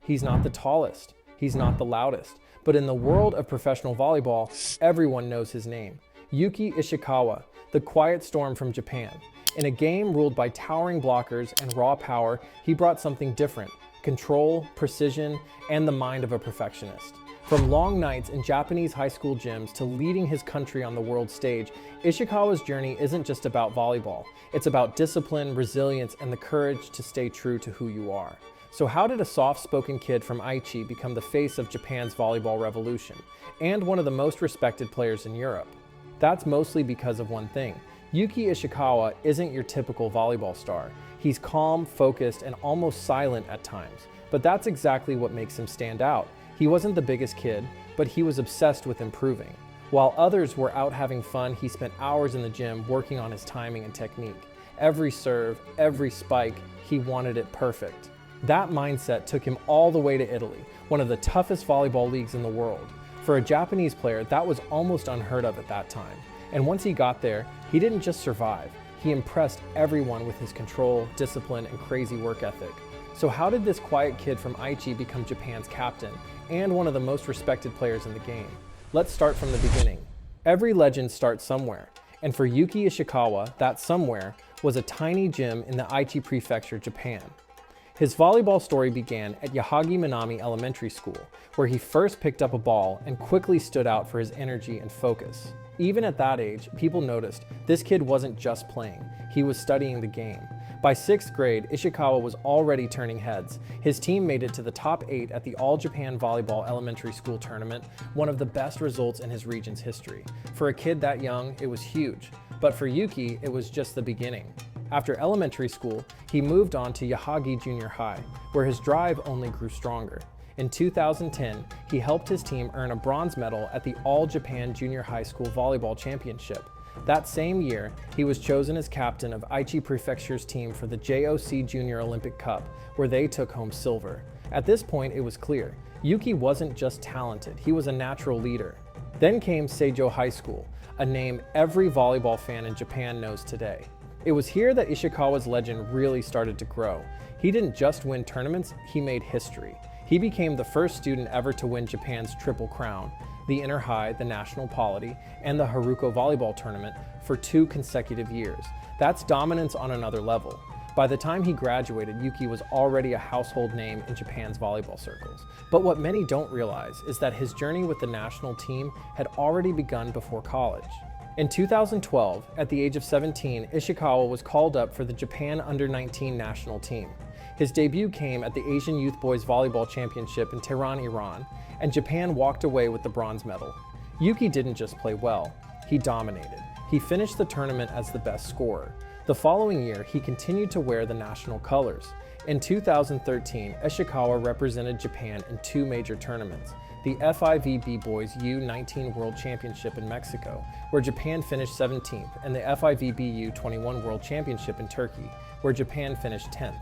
He's not the tallest. He's not the loudest. But in the world of professional volleyball, everyone knows his name. Yuki Ishikawa, the quiet storm from Japan. In a game ruled by towering blockers and raw power, he brought something different: control, precision, and the mind of a perfectionist. From long nights in Japanese high school gyms to leading his country on the world stage, Ishikawa's journey isn't just about volleyball. It's about discipline, resilience, and the courage to stay true to who you are. So how did a soft-spoken kid from Aichi become the face of Japan's volleyball revolution, and one of the most respected players in Europe? That's mostly because of one thing. Yuki Ishikawa isn't your typical volleyball star. He's calm, focused, and almost silent at times. But that's exactly what makes him stand out. He wasn't the biggest kid, but he was obsessed with improving. While others were out having fun, he spent hours in the gym working on his timing and technique. Every serve, every spike, he wanted it perfect. That mindset took him all the way to Italy, one of the toughest volleyball leagues in the world. For a Japanese player, that was almost unheard of at that time. And once he got there, he didn't just survive. He impressed everyone with his control, discipline, and crazy work ethic. So how did this quiet kid from Aichi become Japan's captain and one of the most respected players in the game? Let's start from the beginning. Every legend starts somewhere, and for Yuki Ishikawa, that somewhere was a tiny gym in the Aichi Prefecture, Japan. His volleyball story began at Yahagi Minami Elementary School, where he first picked up a ball and quickly stood out for his energy and focus. Even at that age, people noticed this kid wasn't just playing, he was studying the game. By 6th grade, Ishikawa was already turning heads. His team made it to the top 8 at the All-Japan Volleyball Elementary School Tournament, one of the best results in his region's history. For a kid that young, it was huge. But for Yuki, it was just the beginning. After elementary school, he moved on to Yahagi Junior High, where his drive only grew stronger. In 2010, he helped his team earn a bronze medal at the All-Japan Junior High School Volleyball Championship. That same year, he was chosen as captain of Aichi Prefecture's team for the JOC Junior Olympic Cup, where they took home silver. At this point, it was clear, Yuki wasn't just talented, he was a natural leader. Then came Seijo High School, a name every volleyball fan in Japan knows today. It was here that Ishikawa's legend really started to grow. He didn't just win tournaments, he made history. He became the first student ever to win Japan's Triple Crown, the Inter High, the National Polity, and the Haruko Volleyball Tournament for 2 consecutive years. That's dominance on another level. By the time he graduated, Yuki was already a household name in Japan's volleyball circles. But what many don't realize is that his journey with the national team had already begun before college. In 2012, at the age of 17, Ishikawa was called up for the Japan Under-19 national team. His debut came at the Asian Youth Boys Volleyball Championship in Tehran, Iran, and Japan walked away with the bronze medal. Yuki didn't just play well, he dominated. He finished the tournament as the best scorer. The following year, he continued to wear the national colors. In 2013, Ishikawa represented Japan in 2 major tournaments: the FIVB Boys U19 World Championship in Mexico, where Japan finished 17th, and the FIVB U21 World Championship in Turkey, where Japan finished 10th.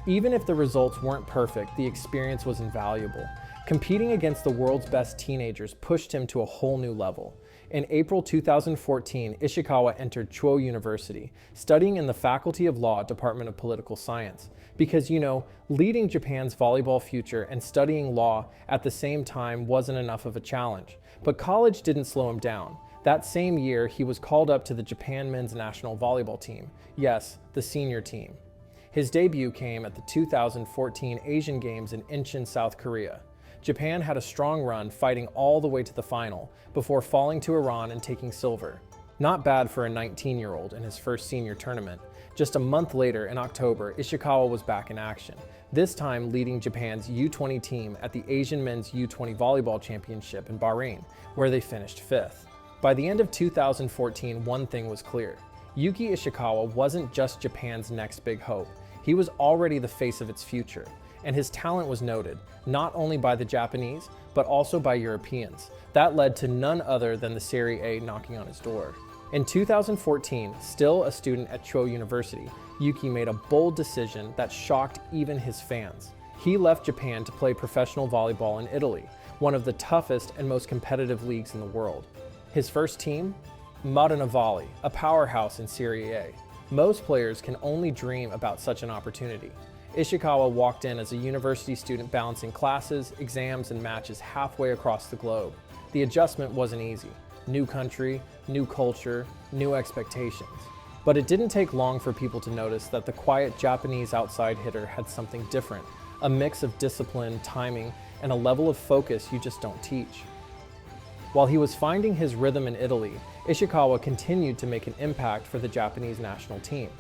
Even if the results weren't perfect, the experience was invaluable. Competing against the world's best teenagers pushed him to a whole new level. In April 2014, Ishikawa entered Chuo University, studying in the Faculty of Law, Department of Political Science. Because, leading Japan's volleyball future and studying law at the same time wasn't enough of a challenge. But college didn't slow him down. That same year, he was called up to the Japan men's national volleyball team. Yes, the senior team. His debut came at the 2014 Asian Games in Incheon, South Korea. Japan had a strong run, fighting all the way to the final, before falling to Iran and taking silver. Not bad for a 19-year-old in his first senior tournament. Just a month later, in October, Ishikawa was back in action, this time leading Japan's U20 team at the Asian Men's U20 Volleyball Championship in Bahrain, where they finished 5th. By the end of 2014, one thing was clear. Yuki Ishikawa wasn't just Japan's next big hope. He was already the face of its future, and his talent was noted, not only by the Japanese, but also by Europeans. That led to none other than the Serie A knocking on his door. In 2014, still a student at Chuo University, Yuki made a bold decision that shocked even his fans. He left Japan to play professional volleyball in Italy, one of the toughest and most competitive leagues in the world. His first team? Modena Volley, a powerhouse in Serie A. Most players can only dream about such an opportunity. Ishikawa walked in as a university student balancing classes, exams, and matches halfway across the globe. The adjustment wasn't easy. New country, new culture, new expectations. But it didn't take long for people to notice that the quiet Japanese outside hitter had something different, a mix of discipline, timing, and a level of focus you just don't teach. While he was finding his rhythm in Italy, Ishikawa continued to make an impact for the Japanese national team.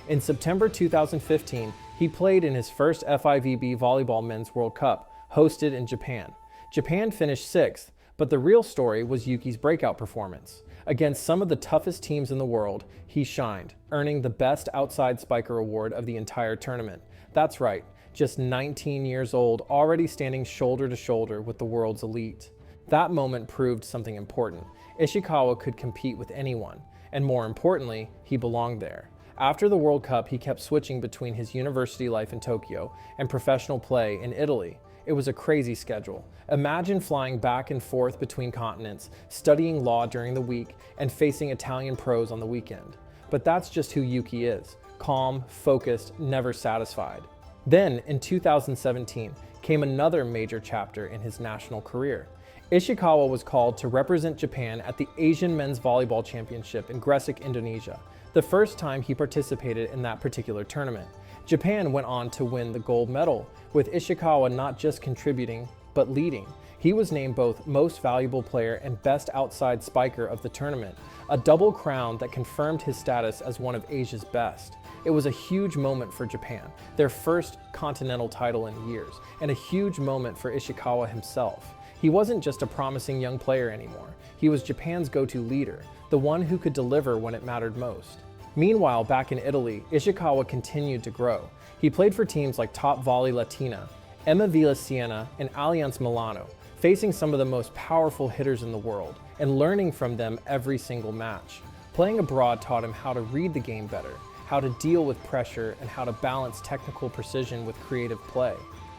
In September 2015, he played in his first FIVB Volleyball Men's World Cup, hosted in Japan. Japan finished 6th, but the real story was Yuki's breakout performance. Against some of the toughest teams in the world, he shined, earning the Best Outside Spiker award of the entire tournament. That's right, just 19 years old, already standing shoulder to shoulder with the world's elite. That moment proved something important. Ishikawa could compete with anyone, and more importantly, he belonged there. After the World Cup, he kept switching between his university life in Tokyo and professional play in Italy. It was a crazy schedule. Imagine flying back and forth between continents, studying law during the week, and facing Italian pros on the weekend. But that's just who Yuki is. Calm, focused, never satisfied. Then, in 2017, came another major chapter in his national career. Ishikawa was called to represent Japan at the Asian Men's Volleyball Championship in Gresik, Indonesia, the first time he participated in that particular tournament. Japan went on to win the gold medal, with Ishikawa not just contributing, but leading. He was named both Most Valuable Player and Best Outside Spiker of the tournament, a double crown that confirmed his status as one of Asia's best. It was a huge moment for Japan, their first continental title in years, and a huge moment for Ishikawa himself. He wasn't just a promising young player anymore. He was Japan's go-to leader, the one who could deliver when it mattered most. Meanwhile, back in Italy, Ishikawa continued to grow. He played for teams like Top Volley Latina, Emma Villa Siena, and Allianz Milano, facing some of the most powerful hitters in the world, and learning from them every single match. Playing abroad taught him how to read the game better, how to deal with pressure, and how to balance technical precision with creative play.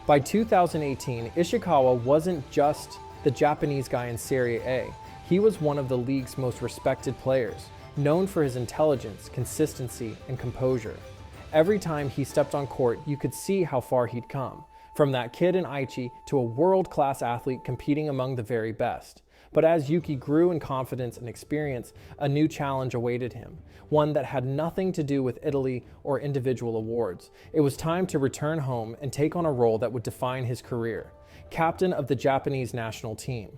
By 2018, Ishikawa wasn't just the Japanese guy in Serie A. He was one of the league's most respected players, known for his intelligence, consistency, and composure. Every time he stepped on court, you could see how far he'd come, from that kid in Aichi to a world-class athlete competing among the very best. But as Yuki grew in confidence and experience, a new challenge awaited him, one that had nothing to do with Italy or individual awards. It was time to return home and take on a role that would define his career, captain of the Japanese national team.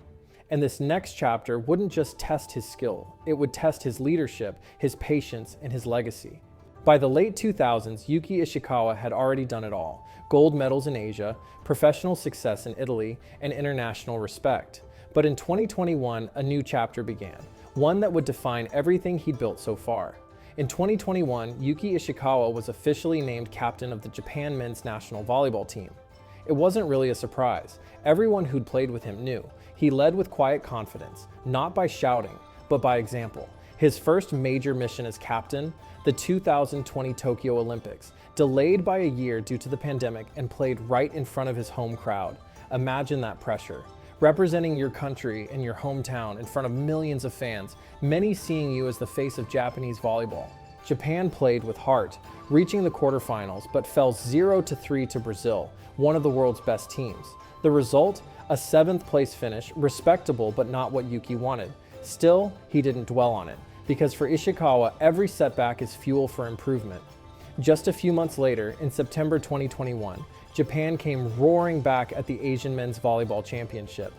And this next chapter wouldn't just test his skill, it would test his leadership, his patience, and his legacy. By the late 2000s, Yuki Ishikawa had already done it all: gold medals in Asia, professional success in Italy, and international respect. But in 2021, a new chapter began, one that would define everything he'd built so far. In 2021, Yuki Ishikawa was officially named captain of the Japan men's national volleyball team. It wasn't really a surprise. Everyone who'd played with him knew. He led with quiet confidence, not by shouting, but by example. His first major mission as captain, the 2020 Tokyo Olympics, delayed by a year due to the pandemic and played right in front of his home crowd. Imagine that pressure. Representing your country and your hometown in front of millions of fans, many seeing you as the face of Japanese volleyball. Japan played with heart, reaching the quarterfinals, but fell 0-3 to Brazil, one of the world's best teams. The result? A 7th place finish, respectable but not what Yuki wanted. Still, he didn't dwell on it, because for Ishikawa, every setback is fuel for improvement. Just a few months later, in September 2021, Japan came roaring back at the Asian Men's Volleyball Championship.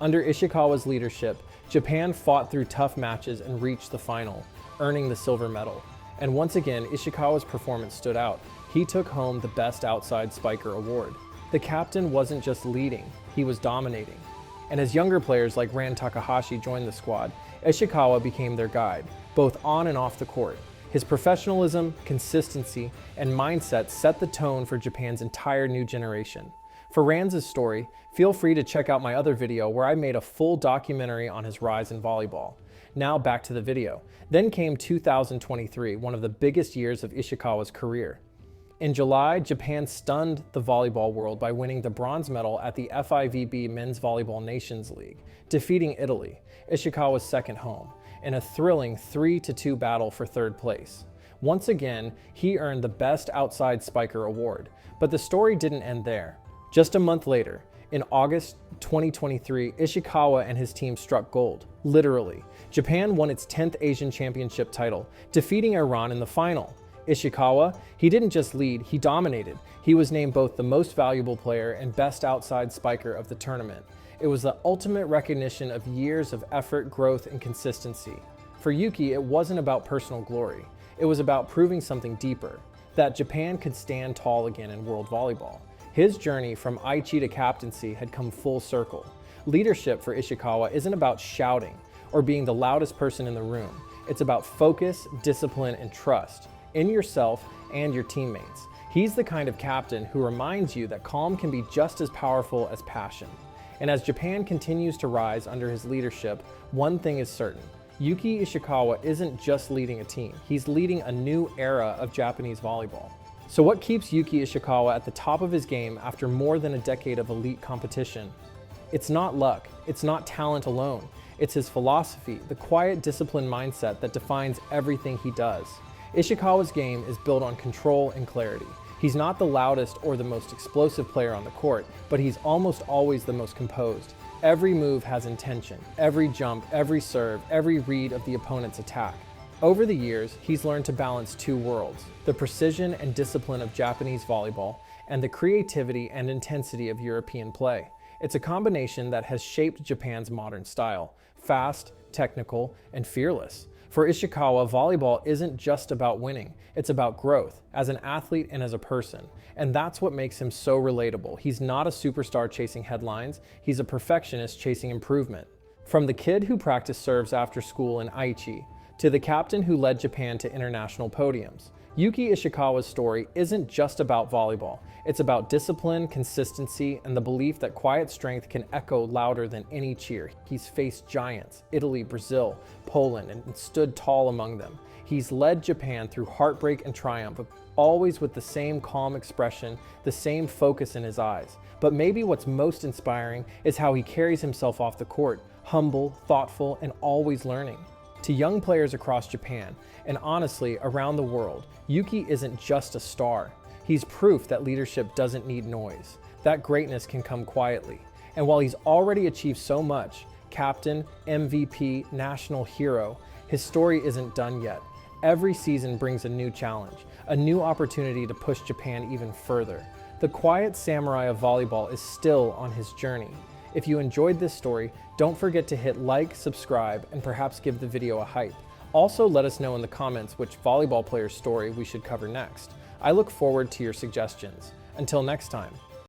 Under Ishikawa's leadership, Japan fought through tough matches and reached the final, earning the silver medal. And once again, Ishikawa's performance stood out. He took home the Best Outside Spiker award. The captain wasn't just leading, he was dominating. And as younger players like Ran Takahashi joined the squad, Ishikawa became their guide, both on and off the court. His professionalism, consistency, and mindset set the tone for Japan's entire new generation. For Ran's story, feel free to check out my other video where I made a full documentary on his rise in volleyball. Now back to the video. Then came 2023, one of the biggest years of Ishikawa's career. In July, Japan stunned the volleyball world by winning the bronze medal at the FIVB Men's Volleyball Nations League, defeating Italy, Ishikawa's second home, in a thrilling 3-2 battle for third place. Once again, he earned the Best Outside Spiker award. But the story didn't end there. Just a month later, in August 2023, Ishikawa and his team struck gold, literally. Japan won its 10th Asian Championship title, defeating Iran in the final. Ishikawa, he didn't just lead, he dominated. He was named both the most valuable player and best outside spiker of the tournament. It was the ultimate recognition of years of effort, growth, and consistency. For Yuki, it wasn't about personal glory. It was about proving something deeper, that Japan could stand tall again in world volleyball. His journey from Aichi to captaincy had come full circle. Leadership for Ishikawa isn't about shouting or being the loudest person in the room. It's about focus, discipline, and trust in yourself and your teammates. He's the kind of captain who reminds you that calm can be just as powerful as passion. And as Japan continues to rise under his leadership, one thing is certain. Yuki Ishikawa isn't just leading a team, he's leading a new era of Japanese volleyball. So what keeps Yuki Ishikawa at the top of his game after more than a decade of elite competition? It's not luck, it's not talent alone. It's his philosophy, the quiet, disciplined mindset that defines everything he does. Ishikawa's game is built on control and clarity. He's not the loudest or the most explosive player on the court, but he's almost always the most composed. Every move has intention, every jump, every serve, every read of the opponent's attack. Over the years, he's learned to balance two worlds, the precision and discipline of Japanese volleyball and the creativity and intensity of European play. It's a combination that has shaped Japan's modern style, fast, technical, and fearless. For Ishikawa, volleyball isn't just about winning, it's about growth, as an athlete and as a person. And that's what makes him so relatable. He's not a superstar chasing headlines, he's a perfectionist chasing improvement. From the kid who practiced serves after school in Aichi, to the captain who led Japan to international podiums, Yuki Ishikawa's story isn't just about volleyball. It's about discipline, consistency, and the belief that quiet strength can echo louder than any cheer. He's faced giants, Italy, Brazil, Poland, and stood tall among them. He's led Japan through heartbreak and triumph, but always with the same calm expression, the same focus in his eyes. But maybe what's most inspiring is how he carries himself off the court, humble, thoughtful, and always learning. To young players across Japan, and honestly, around the world, Yuki isn't just a star. He's proof that leadership doesn't need noise, that greatness can come quietly. And while he's already achieved so much, captain, MVP, national hero, his story isn't done yet. Every season brings a new challenge, a new opportunity to push Japan even further. The quiet samurai of volleyball is still on his journey. If you enjoyed this story, don't forget to hit like, subscribe, and perhaps give the video a hype. Also, let us know in the comments which volleyball player's story we should cover next. I look forward to your suggestions. Until next time.